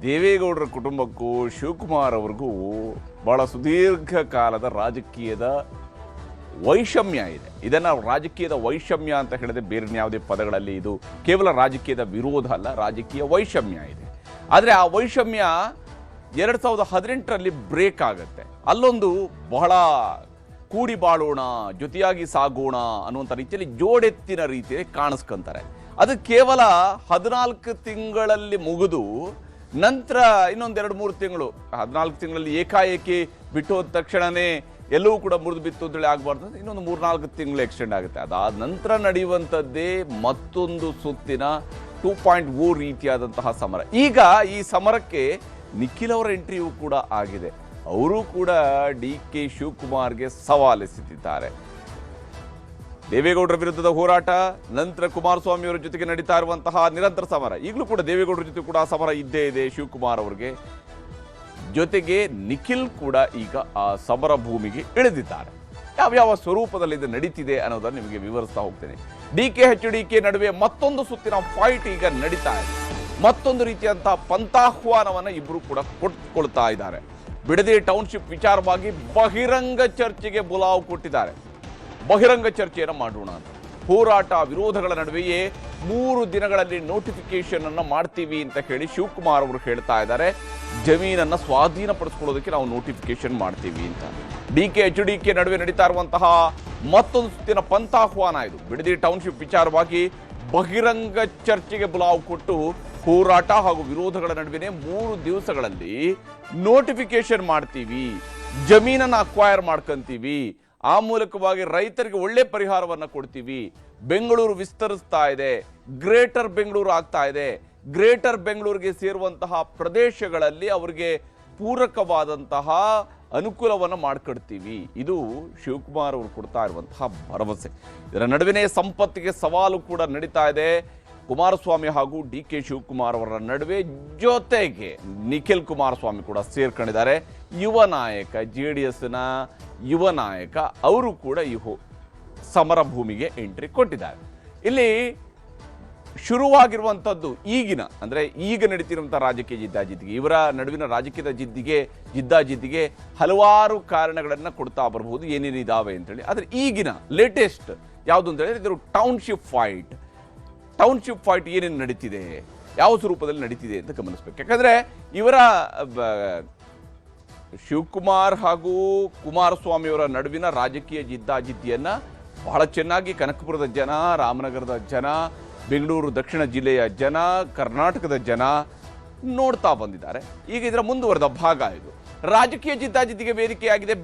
ದೇವೇಗೌಡರ ಕುಟುಂಬಕ್ಕೂ ಶಿವಕುಮಾರ್ ಅವ್ರಿಗೂ ಬಹಳ ಸುದೀರ್ಘ ಕಾಲದ ರಾಜಕೀಯದ ವೈಷಮ್ಯ ಇದೆ. ಇದನ್ನು ರಾಜಕೀಯದ ವೈಷಮ್ಯ ಅಂತ ಹೇಳಿದ್ರೆ ಬೇರೆ ಯಾವುದೇ ಪದಗಳಲ್ಲಿ ಇದು ಕೇವಲ ರಾಜಕೀಯದ ವಿರೋಧ ಅಲ್ಲ, ರಾಜಕೀಯ ವೈಷಮ್ಯ ಇದೆ. ಆದರೆ ಆ ವೈಷಮ್ಯ 2018ರಲ್ಲಿ ಬ್ರೇಕ್ ಆಗುತ್ತೆ. ಅಲ್ಲೊಂದು ಬಹಳ ಕೂಡಿ ಬಾಳೋಣ, ಜೊತೆಯಾಗಿ ಸಾಗೋಣ ಅನ್ನುವಂಥ ರೀತಿಯಲ್ಲಿ ಜೋಡೆತ್ತಿನ ರೀತಿಯಲ್ಲಿ ಕಾಣಿಸ್ಕೊಂತಾರೆ. ಅದು ಕೇವಲ 14 ತಿಂಗಳಲ್ಲಿ ಮುಗಿದು ನಂತರ ಇನ್ನೊಂದು 2-3 ತಿಂಗಳು, 14 ತಿಂಗಳಲ್ಲಿ ಏಕಾಏಕಿ ಬಿಟ್ಟು ಹೋದ ತಕ್ಷಣವೇ ಎಲ್ಲವೂ ಕೂಡ ಮುರಿದು ಬಿತ್ತು ಅಂತೇಳಿ ಆಗಬಾರ್ದು, ಇನ್ನೊಂದು 3-4 ತಿಂಗಳು ಎಕ್ಸ್ಟೆಂಡ್ ಆಗುತ್ತೆ. ಅದಾದ ನಂತರ ನಡೆಯುವಂಥದ್ದೇ ಮತ್ತೊಂದು ಸುತ್ತಿನ 2.0 ರೀತಿಯಾದಂತಹ ಸಮರ. ಈಗ ಈ ಸಮರಕ್ಕೆ ನಿಖಿಲ್ ಅವರ ಎಂಟ್ರಿಯೂ ಕೂಡ ಆಗಿದೆ. ಅವರು ಕೂಡ DK ಶಿವಕುಮಾರ್ಗೆ ಸವಾಲೆಸೆದಿದ್ದಾರೆ. ದೇವೇಗೌಡರ ವಿರುದ್ಧದ ಹೋರಾಟ, ನಂತರ ಕುಮಾರಸ್ವಾಮಿ ಅವರ ಜೊತೆಗೆ ನಡೀತಾ ಇರುವಂತಹ ನಿರಂತರ ಸಮರ. ಈಗಲೂ ಕೂಡ ದೇವೇಗೌಡರ ಜೊತೆ ಕೂಡ ಸಮರ ಇದ್ದೇ ಇದೆ ಶಿವಕುಮಾರ್ ಅವರಿಗೆ. ಜೊತೆಗೆ ನಿಖಿಲ್ ಕೂಡ ಈಗ ಆ ಸಮರ ಭೂಮಿಗೆ ಇಳಿದಿದ್ದಾರೆ. ಯಾವ್ಯಾವ ಸ್ವರೂಪದಲ್ಲಿ ಇದು ನಡೀತಿದೆ ಅನ್ನೋದನ್ನು ನಿಮಗೆ ವಿವರಿಸ್ತಾ ಹೋಗ್ತೇನೆ. DK HDK ನಡುವೆ ಮತ್ತೊಂದು ಸುತ್ತಿನ ಫೈಟ್ ಈಗ ನಡೀತಾ ಇದೆ. ಮತ್ತೊಂದು ರೀತಿಯಂತಹ ಪಂಥಾಹ್ವಾನವನ್ನು ಇಬ್ಬರು ಕೂಡ ಕೊಟ್ಕೊಳ್ತಾ ಇದ್ದಾರೆ. ಬಿಡದಿ ಟೌನ್ಶಿಪ್ ವಿಚಾರವಾಗಿ ಬಹಿರಂಗ ಚರ್ಚೆಗೆ ಬುಲಾವ್ ಕೊಟ್ಟಿದ್ದಾರೆ. ಬಹಿರಂಗ ಚರ್ಚೆಯನ್ನು ಮಾಡೋಣ ಅಂತ. ಹೋರಾಟ ವಿರೋಧಗಳ ನಡುವೆಯೇ 3 ದಿನಗಳಲ್ಲಿ ನೋಟಿಫಿಕೇಶನ್ ಅನ್ನು ಮಾಡ್ತೀವಿ ಅಂತ ಹೇಳಿ ಶಿವಕುಮಾರ್ ಅವರು ಹೇಳ್ತಾ ಇದ್ದಾರೆ. ಜಮೀನನ್ನ ಸ್ವಾಧೀನಪಡಿಸ್ಕೊಳ್ಳೋದಕ್ಕೆ ನಾವು ನೋಟಿಫಿಕೇಶನ್ ಮಾಡ್ತೀವಿ ಅಂತ. DK HDK ನಡುವೆ ನಡೀತಾ ಇರುವಂತಹ ಮತ್ತೊಂದು ಸುತ್ತಿನ ಪಂಥಾಹ್ವಾನ ಇದು. ಬಿಡದಿ ಟೌನ್ಶಿಪ್ ವಿಚಾರವಾಗಿ ಬಹಿರಂಗ ಚರ್ಚೆಗೆ ಬುಲಾವ್ ಕೊಟ್ಟು ಹೋರಾಟ ಹಾಗೂ ವಿರೋಧಗಳ ನಡುವೆ 3 ದಿವಸಗಳಲ್ಲಿ ನೋಟಿಫಿಕೇಶನ್ ಮಾಡ್ತೀವಿ, ಜಮೀನನ್ನ ಅಕ್ವೈರ್ ಮಾಡ್ಕೊಂತೀವಿ, ಆ ಮೂಲಕವಾಗಿ ರೈತರಿಗೆ ಒಳ್ಳೆ ಪರಿಹಾರವನ್ನು ಕೊಡ್ತೀವಿ. ಬೆಂಗಳೂರು ವಿಸ್ತರಿಸ್ತಾ ಇದೆ, ಗ್ರೇಟರ್ ಬೆಂಗಳೂರು ಆಗ್ತಾ ಇದೆ. ಗ್ರೇಟರ್ ಬೆಂಗಳೂರಿಗೆ ಸೇರುವಂತಹ ಪ್ರದೇಶಗಳಲ್ಲಿ ಅವರಿಗೆ ಪೂರಕವಾದಂತಹ ಅನುಕೂಲವನ್ನು ಮಾಡಿಕೊಡ್ತೀವಿ. ಇದು ಶಿವಕುಮಾರ್ ಅವರು ಕೊಡ್ತಾ ಇರುವಂತಹ ಭರವಸೆ. ಇದರ ನಡುವೆ ಸಂಪತ್ತಿಗೆ ಸವಾಲು ಕೂಡ ನಡೀತಾ ಇದೆ. ಕುಮಾರಸ್ವಾಮಿ ಹಾಗೂ DK ಶಿವಕುಮಾರ್ ಅವರ ನಡುವೆ ಜೊತೆಗೆ ನಿಖಿಲ್ ಕುಮಾರಸ್ವಾಮಿ ಕೂಡ ಸೇರ್ಕೊಂಡಿದ್ದಾರೆ. ಯುವ ನಾಯಕ, JDSನ ಯುವ ನಾಯಕ ಅವರು ಕೂಡ ಈ ಸಮರ ಭೂಮಿಗೆ ಎಂಟ್ರಿ ಕೊಟ್ಟಿದ್ದಾರೆ. ಇಲ್ಲಿ ಶುರುವಾಗಿರುವಂಥದ್ದು ಈಗ ನಡೀತಿರುವಂಥ ರಾಜಕೀಯ ಜಿದ್ದಾಜಿದ್ದಿಗೆ, ಇವರ ನಡುವಿನ ರಾಜಕೀಯದ ಜಿದ್ದಾಜಿದ್ದಿಗೆ ಹಲವಾರು ಕಾರಣಗಳನ್ನು ಕೊಡ್ತಾ ಬರಬಹುದು, ಏನೇನಿದಾವೆ ಅಂತೇಳಿ. ಆದರೆ ಈಗಿನ ಲೇಟೆಸ್ಟ್ ಯಾವುದು ಅಂತ ಹೇಳಿದ್ರೆ ಇದು ಟೌನ್ಶಿಪ್ ಫೈಟ್ ಏನೇನು ನಡೀತಿದೆ, ಯಾವ ಸ್ವರೂಪದಲ್ಲಿ ನಡೀತಿದೆ ಅಂತ ಗಮನಿಸಬೇಕು. ಯಾಕಂದರೆ ಇವರ ಶಿವಕುಮಾರ್ ಹಾಗೂ ಕುಮಾರಸ್ವಾಮಿಯವರ ನಡುವಿನ ರಾಜಕೀಯ ಜಿದ್ದಾಜಿದ್ದಿಯನ್ನು ಬಹಳ ಚೆನ್ನಾಗಿ ಕನಕಪುರದ ಜನ, ರಾಮನಗರದ ಜನ, ಬೆಂಗಳೂರು ದಕ್ಷಿಣ ಜಿಲ್ಲೆಯ ಜನ, ಕರ್ನಾಟಕದ ಜನ ನೋಡ್ತಾ ಬಂದಿದ್ದಾರೆ. ಈಗ ಇದರ ಮುಂದುವರೆದ ಭಾಗ ಇದು. ರಾಜಕೀಯ ಜಿದ್ದಾಜಿದ್ದಿಗೆ ವೇದಿಕೆಯಾಗಿದೆ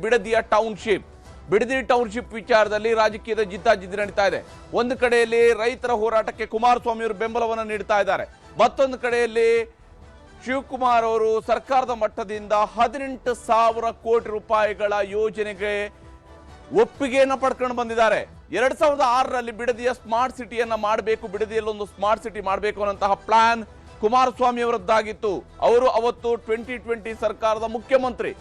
ಬಿಡದಿ ಟೌನ್ಶಿಪ್ ವಿಚಾರದಲ್ಲಿ ರಾಜಕೀಯದ ಜಿದ್ದಾಜಿದ್ದಿ ನಡೀತಾ ಇದೆ. ಒಂದು ಕಡೆಯಲ್ಲಿ ರೈತರ ಹೋರಾಟಕ್ಕೆ ಕುಮಾರಸ್ವಾಮಿ ಅವರು ಬೆಂಬಲವನ್ನು ನೀಡ್ತಾ ಇದ್ದಾರೆ. ಮತ್ತೊಂದು ಕಡೆಯಲ್ಲಿ ಶಿವಕುಮಾರ್ ಅವರು ಸರ್ಕಾರದ ಮಟ್ಟದಿಂದ 18,000 ಕೋಟಿ ರೂಪಾಯಿಗಳ ಯೋಜನೆಗೆ ಒಪ್ಪಿಗೆಯನ್ನು ಪಡ್ಕೊಂಡು ಬಂದಿದ್ದಾರೆ. 2006ರಲ್ಲಿ ಬಿಡದಿಯ ಸ್ಮಾರ್ಟ್ ಸಿಟಿಯನ್ನ ಮಾಡಬೇಕು, ಬಿಡದಿಯಲ್ಲೊಂದು ಸ್ಮಾರ್ಟ್ ಸಿಟಿ ಮಾಡಬೇಕು ಅನ್ನೋಂತಹ ಪ್ಲಾನ್ ಕುಮಾರಸ್ವಾಮಿ ಅವರದ್ದಾಗಿತ್ತು. ಅವರು ಅವತ್ತು 2020 ಸರ್ಕಾರದ ಮುಖ್ಯಮಂತ್ರಿ.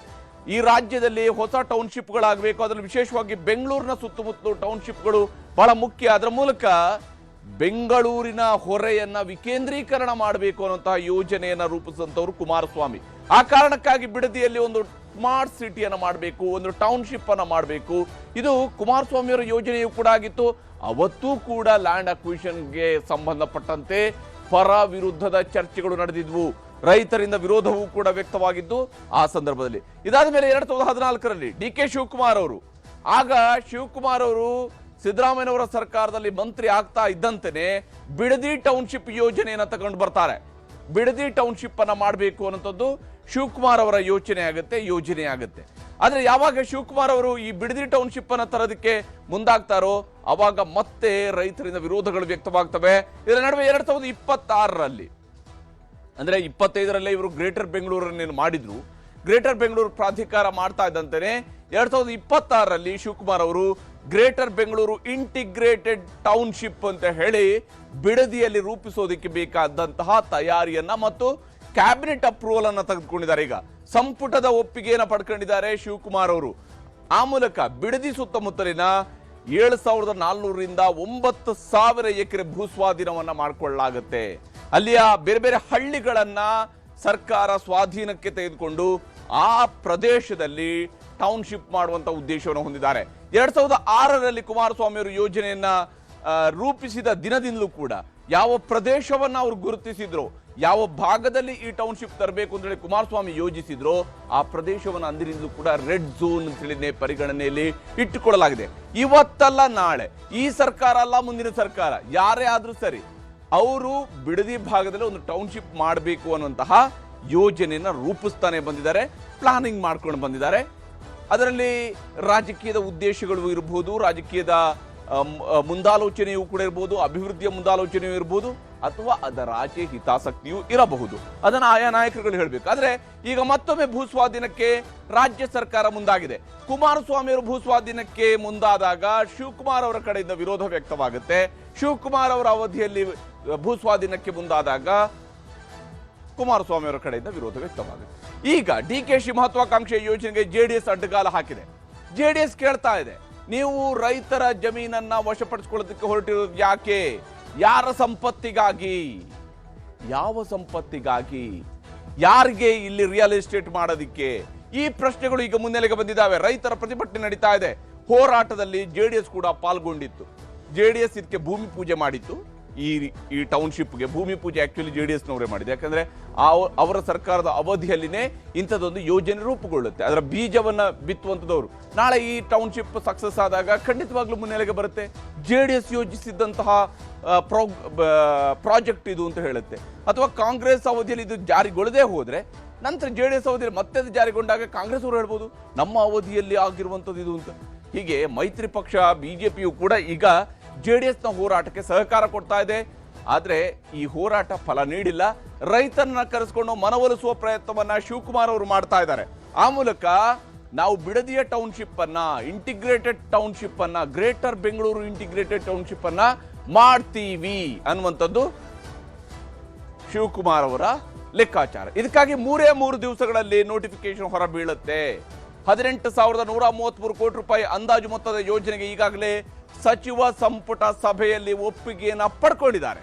ಈ ರಾಜ್ಯದಲ್ಲಿ ಹೊಸ ಟೌನ್ಶಿಪ್ಗಳಾಗಬೇಕು, ಅದರಲ್ಲಿ ವಿಶೇಷವಾಗಿ ಬೆಂಗಳೂರಿನ ಸುತ್ತಮುತ್ತಲು ಟೌನ್ಶಿಪ್ಗಳು ಬಹಳ ಮುಖ್ಯ. ಅದರ ಮೂಲಕ ಬೆಂಗಳೂರಿನ ಹೊರೆಯನ್ನ ವಿಕೇಂದ್ರೀಕರಣ ಮಾಡಬೇಕು ಅನ್ನುವಂತಹ ಯೋಜನೆಯನ್ನ ರೂಪಿಸಿದಂಥವರು ಕುಮಾರಸ್ವಾಮಿ. ಆ ಕಾರಣಕ್ಕಾಗಿ ಬಿಡದಿಯಲ್ಲಿ ಒಂದು ಸ್ಮಾರ್ಟ್ ಸಿಟಿಯನ್ನು ಮಾಡಬೇಕು, ಒಂದು ಟೌನ್ಶಿಪ್ ಅನ್ನು ಮಾಡಬೇಕು, ಇದು ಕುಮಾರಸ್ವಾಮಿಯವರ ಯೋಜನೆಯೂ ಕೂಡ ಆಗಿತ್ತು. ಅವತ್ತೂ ಕೂಡ ಲ್ಯಾಂಡ್ ಅಕ್ವಿಷನ್ಗೆ ಸಂಬಂಧಪಟ್ಟಂತೆ ಪರ ವಿರುದ್ಧದ ಚರ್ಚೆಗಳು ನಡೆದಿದ್ವು. ರೈತರಿಂದ ವಿರೋಧವೂ ಕೂಡ ವ್ಯಕ್ತವಾಗಿದ್ದು ಆ ಸಂದರ್ಭದಲ್ಲಿ. ಇದಾದ ಮೇಲೆ 2014ರಲ್ಲಿ DK ಶಿವಕುಮಾರ್ ಅವರು ಸಿದ್ದರಾಮಯ್ಯನವರ ಸರ್ಕಾರದಲ್ಲಿ ಮಂತ್ರಿ ಆಗ್ತಾ ಇದ್ದಂತೆಯೇ ಬಿಡದಿ ಟೌನ್ಶಿಪ್ ಯೋಜನೆಯನ್ನು ತಗೊಂಡು ಬರ್ತಾರೆ. ಬಿಡದಿ ಟೌನ್ಶಿಪ್ ಅನ್ನ ಮಾಡಬೇಕು ಅನ್ನೋಂಥದ್ದು ಶಿವಕುಮಾರ್ ಅವರ ಯೋಜನೆ ಆಗುತ್ತೆ. ಆದರೆ ಯಾವಾಗ ಶಿವಕುಮಾರ್ ಅವರು ಈ ಬಿಡದಿ ಟೌನ್ಶಿಪ್ ಅನ್ನ ತರೋದಕ್ಕೆ ಮುಂದಾಗ್ತಾರೋ ಅವಾಗ ಮತ್ತೆ ರೈತರಿಂದ ವಿರೋಧಗಳು ವ್ಯಕ್ತವಾಗ್ತವೆ. ಇದರ ನಡುವೆ 2026ರಲ್ಲಿ ಅಂದ್ರೆ 25ರಲ್ಲೇ ಇವರು ಗ್ರೇಟರ್ ಬೆಂಗಳೂರನ್ನೇನು ಮಾಡಿದ್ರು, ಗ್ರೇಟರ್ ಬೆಂಗಳೂರು ಪ್ರಾಧಿಕಾರ ಮಾಡ್ತಾ ಇದ್ದಂತೆಯೇ 2026ರಲ್ಲಿ ಶಿವಕುಮಾರ್ ಅವರು ಗ್ರೇಟರ್ ಬೆಂಗಳೂರು ಇಂಟಿಗ್ರೇಟೆಡ್ ಟೌನ್ಶಿಪ್ ಅಂತ ಹೇಳಿ ಬಿಡದಿಯಲ್ಲಿ ರೂಪಿಸೋದಕ್ಕೆ ಬೇಕಾದಂತಹ ತಯಾರಿಯನ್ನ ಮತ್ತು ಕ್ಯಾಬಿನೆಟ್ ಅಪ್ರೂವಲ್ ಅನ್ನ ತೆಗೆದುಕೊಂಡಿದ್ದಾರೆ. ಈಗ ಸಂಪುಟದ ಒಪ್ಪಿಗೆಯನ್ನು ಪಡ್ಕೊಂಡಿದ್ದಾರೆ ಶಿವಕುಮಾರ್ ಅವರು. ಆ ಮೂಲಕ ಬಿಡದಿ ಸುತ್ತಮುತ್ತಲಿನ 7,400ರಿಂದ 9,000 ಎಕರೆ ಭೂಸ್ವಾಧೀನವನ್ನ ಮಾಡಿಕೊಳ್ಳಲಾಗುತ್ತೆ. ಅಲ್ಲಿಯ ಬೇರೆ ಬೇರೆ ಹಳ್ಳಿಗಳನ್ನ ಸರ್ಕಾರ ಸ್ವಾಧೀನಕ್ಕೆ ತೆಗೆದುಕೊಂಡು ಆ ಪ್ರದೇಶದಲ್ಲಿ ಟೌನ್ಶಿಪ್ ಮಾಡುವಂತ ಉದ್ದೇಶವನ್ನು ಹೊಂದಿದ್ದಾರೆ. 2006ರಲ್ಲಿ ಕುಮಾರಸ್ವಾಮಿ ಅವರು ಯೋಜನೆಯನ್ನ ರೂಪಿಸಿದ ದಿನದಿಂದಲೂ ಕೂಡ ಯಾವ ಪ್ರದೇಶವನ್ನ ಅವರು ಗುರುತಿಸಿದ್ರು, ಯಾವ ಭಾಗದಲ್ಲಿ ಈ ಟೌನ್ಶಿಪ್ ತರಬೇಕು ಅಂತ ಹೇಳಿ ಕುಮಾರಸ್ವಾಮಿ ಯೋಜಿಸಿದ್ರು, ಆ ಪ್ರದೇಶವನ್ನು ಅಂದಿನಿಂದಲೂ ಕೂಡ ರೆಡ್ ಝೋನ್ ಅಂತ ಹೇಳಿ ಪರಿಗಣನೆಯಲ್ಲಿ ಇಟ್ಟುಕೊಳ್ಳಲಾಗಿದೆ. ಇವತ್ತಲ್ಲ ನಾಳೆ ಈ ಸರ್ಕಾರ ಅಲ್ಲ, ಮುಂದಿನ ಸರ್ಕಾರ ಯಾರೇ ಆದ್ರೂ ಸರಿ, ಅವರು ಬಿಡದಿ ಭಾಗದಲ್ಲಿ ಒಂದು ಟೌನ್ಶಿಪ್ ಮಾಡಬೇಕು ಅನ್ನುವಂತಹ ಯೋಜನೆಯನ್ನ ರೂಪಿಸ್ತಾನೆ ಬಂದಿದ್ದಾರೆ, ಪ್ಲಾನಿಂಗ್ ಮಾಡ್ಕೊಂಡು ಬಂದಿದ್ದಾರೆ. ಅದರಲ್ಲಿ ರಾಜಕೀಯದ ಉದ್ದೇಶಗಳು ಇರಬಹುದು, ರಾಜಕೀಯದ ಮುಂದಾಲೋಚನೆಯೂ ಕೂಡ ಇರಬಹುದು, ಅಭಿವೃದ್ಧಿಯ ಮುಂದಾಲೋಚನೆಯೂ ಇರಬಹುದು, ಅಥವಾ ಅದರ ಆಚೆ ಹಿತಾಸಕ್ತಿಯೂ ಇರಬಹುದು. ಅದನ್ನು ಆಯಾ ನಾಯಕರುಗಳು ಹೇಳಬೇಕು. ಆದ್ರೆ ಈಗ ಮತ್ತೊಮ್ಮೆ ಭೂಸ್ವಾಧೀನಕ್ಕೆ ರಾಜ್ಯ ಸರ್ಕಾರ ಮುಂದಾಗಿದೆ. ಕುಮಾರಸ್ವಾಮಿ ಅವರು ಭೂಸ್ವಾಧೀನಕ್ಕೆ ಮುಂದಾದಾಗ ಶಿವಕುಮಾರ್ ಅವರ ಕಡೆಯಿಂದ ವಿರೋಧ ವ್ಯಕ್ತವಾಗುತ್ತೆ. ಶಿವಕುಮಾರ್ ಅವರ ಅವಧಿಯಲ್ಲಿ ಭೂಸ್ವಾಧೀನಕ್ಕೆ ಮುಂದಾದಾಗ ಕುಮಾರಸ್ವಾಮಿ ಅವರ ಕಡೆಯಿಂದ ವಿರೋಧ ವ್ಯಕ್ತವಾಗುತ್ತೆ. ಈಗ DKಶಿ ಮಹತ್ವಾಕಾಂಕ್ಷೆ ಯೋಜನೆಗೆ JDS ಅಡ್ಡಗಾಲ ಹಾಕಿದೆ. JDS ಕೇಳ್ತಾ ಇದೆ, ನೀವು ರೈತರ ಜಮೀನನ್ನ ವಶಪಡಿಸಿಕೊಳ್ಳೋದಕ್ಕೆ ಹೊರಟಿರೋದು ಯಾಕೆ? ಯಾರ ಸಂಪತ್ತಿಗಾಗಿ? ಯಾವ ಸಂಪತ್ತಿಗಾಗಿ? ಯಾರಿಗೆ ಇಲ್ಲಿ ರಿಯಲ್ ಎಸ್ಟೇಟ್ ಮಾಡೋದಿಕ್ಕೆ? ಈ ಪ್ರಶ್ನೆಗಳು ಈಗ ಮುನ್ನೆಲೆಗೆ ಬಂದಿದ್ದಾವೆ. ರೈತರ ಪ್ರತಿಭಟನೆ ನಡೀತಾ ಇದೆ. ಹೋರಾಟದಲ್ಲಿ JDS ಕೂಡ ಪಾಲ್ಗೊಂಡಿತ್ತು. JDS ಇದಕ್ಕೆ ಭೂಮಿ ಪೂಜೆ ಮಾಡಿತ್ತು. ಈ ಟೌನ್ಶಿಪ್ಗೆ ಭೂಮಿ ಪೂಜೆ ಆಕ್ಚುಲಿ JDS ನವರೇ ಮಾಡಿದೆ. ಯಾಕಂದ್ರೆ ಅವರ ಸರ್ಕಾರದ ಅವಧಿಯಲ್ಲಿನೇ ಇಂಥದ್ದೊಂದು ಯೋಜನೆ ರೂಪುಗೊಳ್ಳುತ್ತೆ. ಅದರ ಬೀಜವನ್ನ ಬಿತ್ತುವಂಥದ್ದವರು. ನಾಳೆ ಈ ಟೌನ್ಶಿಪ್ ಸಕ್ಸಸ್ ಆದಾಗ ಖಂಡಿತವಾಗ್ಲೂ ಮುನ್ನೆಲೆಗೆ ಬರುತ್ತೆ. JDS ಯೋಜಿಸಿದ್ದಂತಹ ಪ್ರಾಜೆಕ್ಟ್ ಇದು ಅಂತ ಹೇಳುತ್ತೆ. ಅಥವಾ ಕಾಂಗ್ರೆಸ್ ಅವಧಿಯಲ್ಲಿ ಇದು ಜಾರಿಗೊಳ್ಳದೆ ಹೋದ್ರೆ ನಂತರ JDS ಅವಧಿಯಲ್ಲಿ ಮತ್ತೆ ಅದು ಜಾರಿಗೊಂಡಾಗ ಕಾಂಗ್ರೆಸ್ ಅವರು ಹೇಳ್ಬೋದು ನಮ್ಮ ಅವಧಿಯಲ್ಲಿ ಆಗಿರುವಂಥದ್ದು ಇದು ಅಂತ. ಹೀಗೆ ಮೈತ್ರಿ ಪಕ್ಷ BJPಯು ಕೂಡ ಈಗ JDSನ ಹೋರಾಟಕ್ಕೆ ಸಹಕಾರ ಕೊಡ್ತಾ ಇದೆ. ಆದ್ರೆ ಈ ಹೋರಾಟ ಫಲ ನೀಡಿಲ್ಲ. ರೈತರನ್ನ ಕರೆಸ್ಕೊಂಡು ಮನವೊಲಿಸುವ ಪ್ರಯತ್ನವನ್ನ ಶಿವಕುಮಾರ್ ಅವರು ಮಾಡ್ತಾ ಇದ್ದಾರೆ. ಆ ಮೂಲಕ ನಾವು ಬಿಡದಿಯ ಟೌನ್ಶಿಪ್ ಅನ್ನ, ಇಂಟಿಗ್ರೇಟೆಡ್ ಟೌನ್ಶಿಪ್ ಅನ್ನ, ಗ್ರೇಟರ್ ಬೆಂಗಳೂರು ಇಂಟಿಗ್ರೇಟೆಡ್ ಟೌನ್ಶಿಪ್ ಅನ್ನ ಮಾಡ್ತೀವಿ ಅನ್ನುವಂಥದ್ದು ಶಿವಕುಮಾರ್ ಅವರ ಲೆಕ್ಕಾಚಾರ. ಇದಕ್ಕಾಗಿ 3 ದಿವಸಗಳಲ್ಲಿ ನೋಟಿಫಿಕೇಶನ್ ಹೊರ ಬೀಳುತ್ತೆ. 18,133 ಕೋಟಿ ರೂಪಾಯಿ ಅಂದಾಜು ಮೊತ್ತದ ಯೋಜನೆಗೆ ಈಗಾಗಲೇ ಸಚಿವ ಸಂಪುಟ ಸಭೆಯಲ್ಲಿ ಒಪ್ಪಿಗೆಯನ್ನು ಪಡ್ಕೊಂಡಿದ್ದಾರೆ.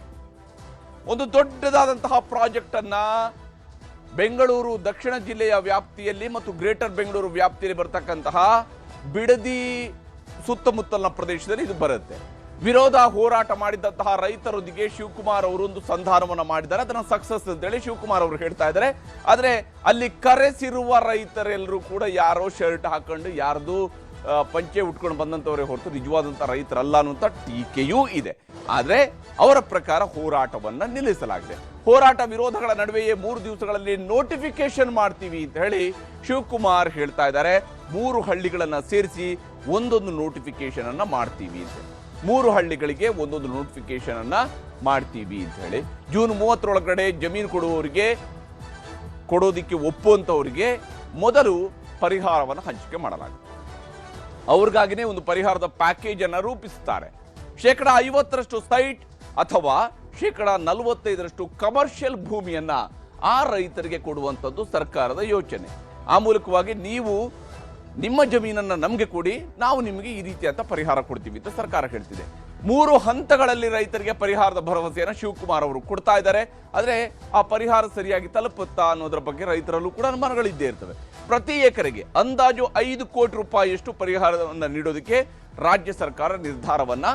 ಒಂದು ದೊಡ್ಡದಾದಂತಹ ಪ್ರಾಜೆಕ್ಟ್ ಅನ್ನ ಬೆಂಗಳೂರು ದಕ್ಷಿಣ ಜಿಲ್ಲೆಯ ವ್ಯಾಪ್ತಿಯಲ್ಲಿ ಮತ್ತು ಗ್ರೇಟರ್ ಬೆಂಗಳೂರು ವ್ಯಾಪ್ತಿಯಲ್ಲಿ ಬರತಕ್ಕಂತಹ ಬಿಡದಿ ಸುತ್ತಮುತ್ತಲಿನ ಪ್ರದೇಶದಲ್ಲಿ ಇದು ಬರುತ್ತೆ. ವಿರೋಧ ಹೋರಾಟ ಮಾಡಿದಂತಹ ರೈತರೊಂದಿಗೆ ಶಿವಕುಮಾರ್ ಅವರು ಒಂದು ಸಂಧಾನವನ್ನ ಮಾಡಿದ್ದಾರೆ. ಅದನ್ನ ಸಕ್ಸಸ್ ಅಂತೇಳಿ ಶಿವಕುಮಾರ್ ಅವರು ಹೇಳ್ತಾ ಇದ್ದಾರೆ. ಆದ್ರೆ ಅಲ್ಲಿ ಕರೆಸಿರುವ ರೈತರೆಲ್ಲರೂ ಕೂಡ ಯಾರೋ ಶರ್ಟ್ ಹಾಕೊಂಡು ಯಾರ್ದು ಪಂಚೆ ಉಟ್ಕೊಂಡು ಬಂದಂತವರೇ ಹೊರತು ನಿಜವಾದಂತಹ ರೈತರಲ್ಲ ಅನ್ನುವಂಥ ಟೀಕೆಯೂ ಇದೆ. ಆದ್ರೆ ಅವರ ಪ್ರಕಾರ ಹೋರಾಟವನ್ನ ನಿಲ್ಲಿಸಲಾಗಿದೆ. ಹೋರಾಟ ವಿರೋಧಗಳ ನಡುವೆಯೇ 3 ದಿವಸಗಳಲ್ಲಿ ನೋಟಿಫಿಕೇಶನ್ ಮಾಡ್ತೀವಿ ಅಂತ ಹೇಳಿ ಶಿವಕುಮಾರ್ ಹೇಳ್ತಾ ಇದ್ದಾರೆ. 3 ಹಳ್ಳಿಗಳನ್ನ ಸೇರಿಸಿ ಒಂದೊಂದು ನೋಟಿಫಿಕೇಶನ್ ಅನ್ನ ಮಾಡ್ತೀವಿ ಅಂತ. 3 ಹಳ್ಳಿಗಳಿಗೆ ಒಂದೊಂದು ನೋಟಿಫಿಕೇಶನ್ ಅನ್ನ ಮಾಡ್ತೀವಿ ಅಂತ ಹೇಳಿ ಜೂನ್ 30ರೊಳಗಡೆ ಜಮೀನು ಕೊಡೋದಿಕ್ಕೆ ಒಪ್ಪುವಂತವರಿಗೆ ಮೊದಲು ಪರಿಹಾರವನ್ನು ಹಂಚಿಕೆ ಮಾಡಲಾಗುತ್ತೆ. ಅವ್ರಿಗಾಗಿನೇ ಒಂದು ಪರಿಹಾರದ ಪ್ಯಾಕೇಜ್ ಅನ್ನ ರೂಪಿಸುತ್ತಾರೆ. 50% ಸೈಟ್ ಅಥವಾ 45% ಕಮರ್ಷಿಯಲ್ ಭೂಮಿಯನ್ನ ಆ ರೈತರಿಗೆ ಕೊಡುವಂಥದ್ದು ಸರ್ಕಾರದ ಯೋಚನೆ. ಆ ಮೂಲಕವಾಗಿ ನೀವು ನಿಮ್ಮ ಜಮೀನನ್ನ ನಮಗೆ ಕೊಡಿ, ನಾವು ನಿಮಗೆ ಈ ರೀತಿಯಾದ ಪರಿಹಾರ ಕೊಡ್ತೀವಿ ಅಂತ ಸರ್ಕಾರ ಹೇಳ್ತಿದೆ. 3 ಹಂತಗಳಲ್ಲಿ ರೈತರಿಗೆ ಪರಿಹಾರದ ಭರವಸೆಯನ್ನು ಶಿವಕುಮಾರ್ ಅವರು ಕೊಡ್ತಾ ಇದ್ದಾರೆ. ಆದರೆ ಆ ಪರಿಹಾರ ಸರಿಯಾಗಿ ತಲುಪುತ್ತಾ ಅನ್ನೋದ್ರ ಬಗ್ಗೆ ರೈತರಲ್ಲೂ ಕೂಡ ಅನುಮಾನಗಳಿದ್ದೇ ಇರ್ತವೆ. ಪ್ರತಿ ಎಕರೆಗೆ ಅಂದಾಜು 5 ಕೋಟಿ ರೂಪಾಯಿಯಷ್ಟು ಪರಿಹಾರವನ್ನು ನೀಡೋದಕ್ಕೆ ರಾಜ್ಯ ಸರ್ಕಾರ ನಿರ್ಧಾರವನ್ನ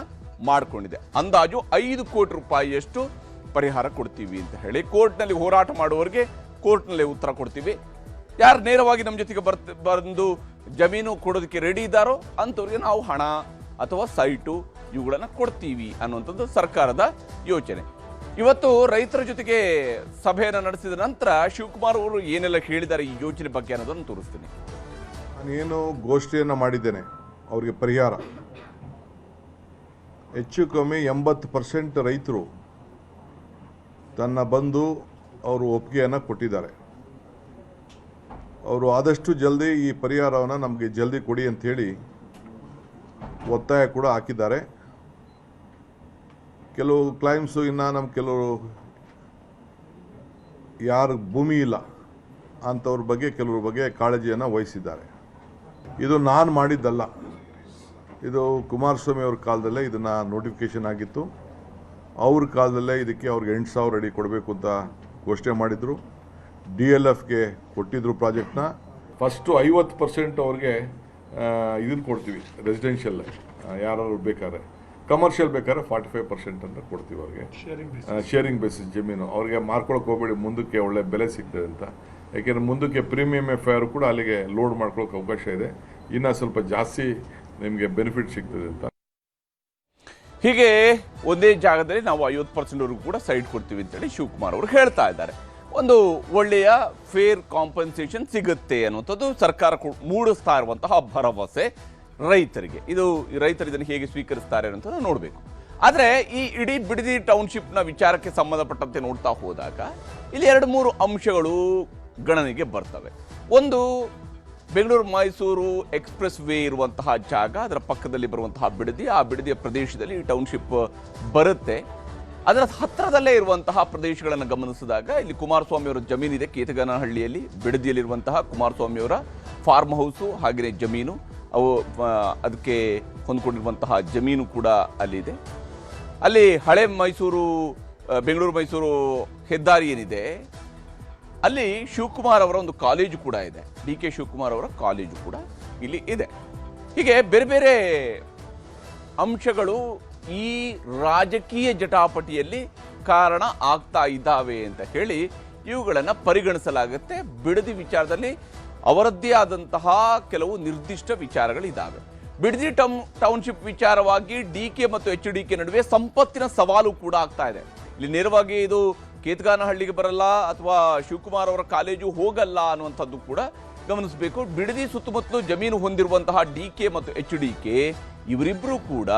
ಮಾಡಿಕೊಂಡಿದೆ. ಅಂದಾಜು 5 ಕೋಟಿ ರೂಪಾಯಿಯಷ್ಟು ಪರಿಹಾರ ಕೊಡ್ತೀವಿ ಅಂತ ಹೇಳಿ ಕೋರ್ಟ್ನಲ್ಲಿ ಹೋರಾಟ ಮಾಡುವವರಿಗೆ ಕೋರ್ಟ್ನಲ್ಲಿ ಉತ್ತರ ಕೊಡ್ತೀವಿ. ಯಾರು ನೇರವಾಗಿ ನಮ್ಮ ಜೊತೆಗೆ ಬಂದು ಜಮೀನು ಕೊಡೋದಕ್ಕೆ ರೆಡಿ ಇದ್ದಾರೋ ಅಂಥವ್ರಿಗೆ ನಾವು ಹಣ ಅಥವಾ ಸೈಟು ಇವುಗಳನ್ನು ಕೊಡ್ತೀವಿ ಅನ್ನುವಂಥದ್ದು ಸರ್ಕಾರದ ಯೋಚನೆ. ಇವತ್ತು ರೈತರ ಜೊತೆಗೆ ಸಭೆಯನ್ನು ನಡೆಸಿದ ನಂತರ ಶಿವಕುಮಾರ್ ಅವರು ಏನೆಲ್ಲ ಹೇಳಿದ್ದಾರೆ ಈ ಯೋಜನೆ ಬಗ್ಗೆ ಅನ್ನೋದನ್ನು ತೋರಿಸ್ತೀನಿ. ನಾನೇನು ಗೋಷ್ಠಿಯನ್ನು ಮಾಡಿದ್ದೇನೆ ಅವರಿಗೆ ಪರಿಹಾರ ಹೆಚ್ಚು ಕಮ್ಮಿ 80% ರೈತರು ತನ್ನ ಬಂದು ಅವರು ಒಪ್ಪಿಗೆಯನ್ನು ಕೊಟ್ಟಿದ್ದಾರೆ. ಅವರು ಆದಷ್ಟು ಜಲ್ದಿ ಈ ಪರಿಹಾರವನ್ನು ನಮಗೆ ಜಲ್ದಿ ಕೊಡಿ ಅಂಥೇಳಿ ಒತ್ತಾಯ ಕೂಡ ಹಾಕಿದ್ದಾರೆ. ಕೆಲವು ಕ್ಲೈಮ್ಸು ಇನ್ನು ನಮ್ಮ ಕೆಲವರು ಯಾರು ಭೂಮಿ ಇಲ್ಲ ಅಂಥವ್ರ ಬಗ್ಗೆ ಕೆಲವ್ರ ಬಗ್ಗೆ ಕಾಳಜಿಯನ್ನು ವಹಿಸಿದ್ದಾರೆ. ಇದು ನಾನು ಮಾಡಿದ್ದಲ್ಲ, ಇದು ಕುಮಾರಸ್ವಾಮಿ ಅವ್ರ ಕಾಲದಲ್ಲೇ ಇದನ್ನು ನೋಟಿಫಿಕೇಷನ್ ಆಗಿತ್ತು. ಅವ್ರ ಕಾಲದಲ್ಲೇ ಇದಕ್ಕೆ ಅವ್ರಿಗೆ 8,000 ಅಡಿ ಕೊಡಬೇಕು ಅಂತ ಘೋಷಣೆ ಮಾಡಿದರು. DLFಗೆ ಕೊಟ್ಟಿದ್ರು ಪ್ರಾಜೆಕ್ಟ್ನ. ಫಸ್ಟು 50% ಅವ್ರಿಗೆ ಇದನ್ನು ಕೊಡ್ತೀವಿ, ರೆಸಿಡೆನ್ಷಿಯಲ್ ಯಾರು ಬೇಕಾದ್ರೆ. ಕಮರ್ಷಿಯಲ್ ಬೇಕಾದ್ರೆ 45% ಅಂತ ಕೊಡ್ತೀವಿ ಅವ್ರಿಗೆ, ಶೇರಿಂಗ್ ಬೇಸಿಸ್ ಜಮೀನು. ಅವ್ರಿಗೆ ಮಾರ್ಕೊಳಕ್ಕೆ ಹೋಗ್ಬೇಡಿ, ಮುಂದಕ್ಕೆ ಒಳ್ಳೆ ಬೆಲೆ ಸಿಗ್ತದೆ ಅಂತ. ಯಾಕೆಂದರೆ ಮುಂದಕ್ಕೆ ಪ್ರೀಮಿಯಂ FIR ಕೂಡ ಅಲ್ಲಿಗೆ ಲೋಡ್ ಮಾಡ್ಕೊಳ್ಳೋಕೆ ಅವಕಾಶ ಇದೆ, ಇನ್ನೂ ಸ್ವಲ್ಪ ಜಾಸ್ತಿ ನಿಮಗೆ ಬೆನಿಫಿಟ್ ಸಿಗ್ತದೆ ಅಂತ. ಹೀಗೆ ಒಂದೇ ಜಾಗದಲ್ಲಿ ನಾವು 50%ವರೆಗೂ ಕೂಡ ಸೈಟ್ ಕೊಡ್ತೀವಿ ಅಂತೇಳಿ ಶಿವಕುಮಾರ್ ಅವರು ಹೇಳ್ತಾ ಇದ್ದಾರೆ. ಒಂದು ಒಳ್ಳೆಯ ಫೇರ್ ಕಾಂಪನ್ಸೇಷನ್ ಸಿಗುತ್ತೆ ಅನ್ನುವಂಥದ್ದು ಸರ್ಕಾರ ಮೂಡಿಸ್ತಾ ಇರುವಂತಹ ಭರವಸೆ ರೈತರಿಗೆ. ಇದು ರೈತರು ಇದನ್ನು ಹೇಗೆ ಸ್ವೀಕರಿಸ್ತಾರೆ ಅಂತ ನೋಡಬೇಕು. ಆದರೆ ಈ ಇಡೀ ಬಿಡದಿ ಟೌನ್ಶಿಪ್ನ ವಿಚಾರಕ್ಕೆ ಸಂಬಂಧಪಟ್ಟಂತೆ ನೋಡ್ತಾ ಹೋದಾಗ ಇಲ್ಲಿ 2-3 ಅಂಶಗಳು ಗಣನೆಗೆ ಬರ್ತವೆ. ಒಂದು, ಬೆಂಗಳೂರು ಮೈಸೂರು ಎಕ್ಸ್ಪ್ರೆಸ್ ವೇ ಇರುವಂತಹ ಜಾಗ, ಅದರ ಪಕ್ಕದಲ್ಲಿ ಬರುವಂತಹ ಬಿಡದಿ, ಆ ಬಿಡದಿಯ ಪ್ರದೇಶದಲ್ಲಿ ಈ ಟೌನ್ಶಿಪ್ ಬರುತ್ತೆ. ಅದರ ಹತ್ತಿರದಲ್ಲೇ ಇರುವಂತಹ ಪ್ರದೇಶಗಳನ್ನು ಗಮನಿಸಿದಾಗ ಇಲ್ಲಿ ಕುಮಾರಸ್ವಾಮಿಯವರ ಜಮೀನಿದೆ, ಕೇತಗಾನಹಳ್ಳಿಯಲ್ಲಿ ಬಿಡದಿಯಲ್ಲಿರುವಂತಹ ಕುಮಾರಸ್ವಾಮಿಯವರ ಫಾರ್ಮ್ ಹೌಸು ಹಾಗೆಯೇ ಜಮೀನು, ಅವು ಅದಕ್ಕೆ ಹೊಂದ್ಕೊಂಡಿರುವಂತಹ ಜಮೀನು ಕೂಡ ಅಲ್ಲಿದೆ. ಅಲ್ಲಿ ಹಳೆ ಮೈಸೂರು ಬೆಂಗಳೂರು ಮೈಸೂರು ಹೆದ್ದಾರಿ ಏನಿದೆ ಅಲ್ಲಿ ಶಿವಕುಮಾರ್ ಅವರ ಒಂದು ಕಾಲೇಜು ಕೂಡ ಇದೆ, DK ಶಿವಕುಮಾರ್ ಅವರ ಕಾಲೇಜು ಕೂಡ ಇಲ್ಲಿ ಇದೆ. ಹೀಗೆ ಬೇರೆ ಬೇರೆ ಅಂಶಗಳು ಈ ರಾಜಕೀಯ ಜಟಾಪಟಿಯಲ್ಲಿ ಕಾರಣ ಆಗ್ತಾ ಇದ್ದಾವೆ ಅಂತ ಹೇಳಿ ಇವುಗಳನ್ನು ಪರಿಗಣಿಸಲಾಗುತ್ತೆ. ಬಿಡದಿ ವಿಚಾರದಲ್ಲಿ ಅವರದ್ದೇ ಆದಂತಹ ಕೆಲವು ನಿರ್ದಿಷ್ಟ ವಿಚಾರಗಳಿದ್ದಾವೆ. ಬಿಡದಿ ಟೌನ್ಶಿಪ್ ವಿಚಾರವಾಗಿ DK ಮತ್ತು HDK ನಡುವೆ ಸಂಪತ್ತಿನ ಸವಾಲು ಕೂಡ ಆಗ್ತಾ ಇದೆ. ಇಲ್ಲಿ ನೇರವಾಗಿ ಇದು ಕೇತಗಾನಹಳ್ಳಿಗೆ ಬರಲ್ಲ ಅಥವಾ ಶಿವಕುಮಾರ್ ಅವರ ಕಾಲೇಜು ಹೋಗಲ್ಲ ಅನ್ನುವಂಥದ್ದು ಕೂಡ ಗಮನಿಸಬೇಕು. ಬಿಡದಿ ಸುತ್ತಮುತ್ತಲು ಜಮೀನು ಹೊಂದಿರುವಂತಹ DK ಮತ್ತು HDK ಇವರಿಬ್ಬರು ಕೂಡ